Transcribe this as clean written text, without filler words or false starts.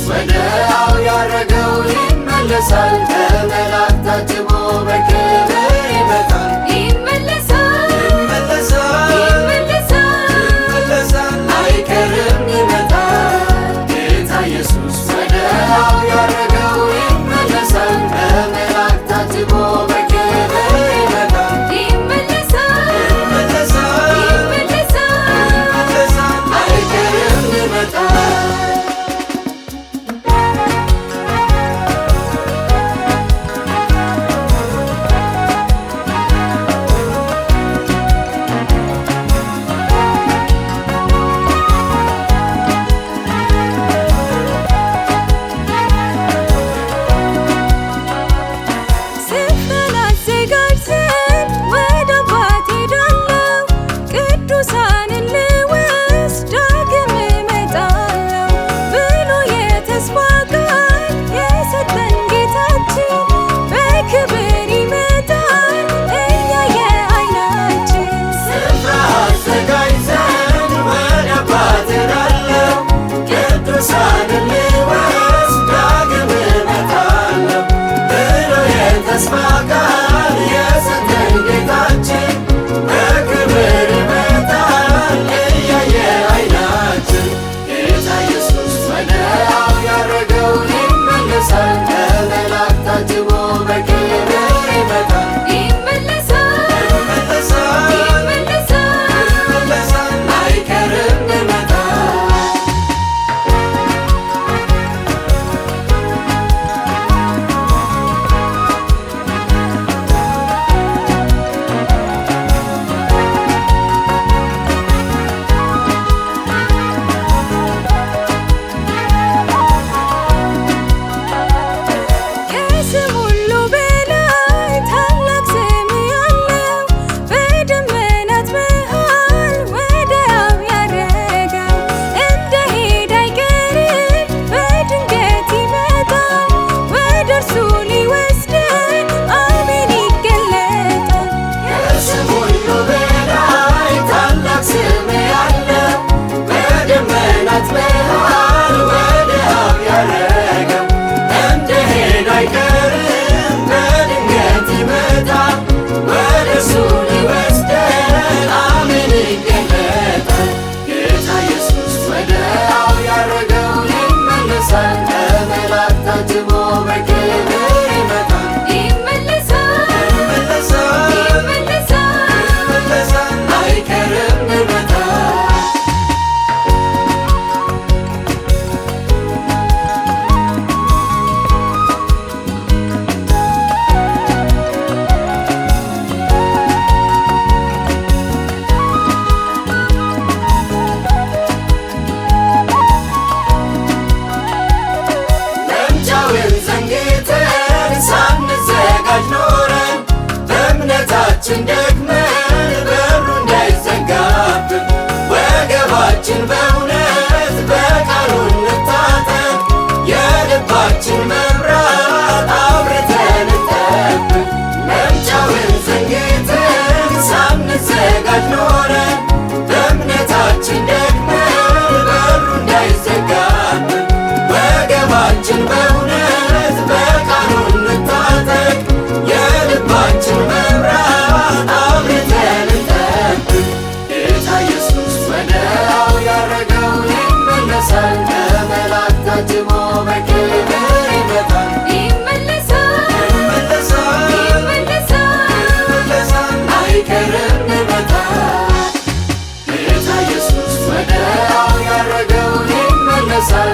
ወዲያው ያረገው ይመለሳል በመላእክት ታጅቦ በክብር ይመጣል ይመለሳል ይመለሳል ይመለሳል አይቀርም ይመጣል ጌታ ኢየሱስ ወዲያው ያረገው ይመለሳል በመላእክት ታጅቦ በክብር ይመጣል ይመለሳል ይመለሳል ይመለሳል አይቀርም ይመጣል ደክመን በሩ እንዳይዘጋብን ወገባችን በእውነት በቃሉ እንታጠቅ የልባችን መብራት አብርተን እንጠብቅ መምጫውን ዘንግተን ሳንዘጋጅ ኖረን በእምነታችን ደክመን በሩ እንዳይዘጋብን ወገባችን በእውነት በቃሉ እንታጠቅ የልባችን መብራት በመላእክት ታጅቦ በክብር ይመጣል ይመለሳል ይመለሳል ይመለሳል አይቀርም ይመጣል ጌታ ኢየሱስ ወዲያው ያረገው ይመለሳል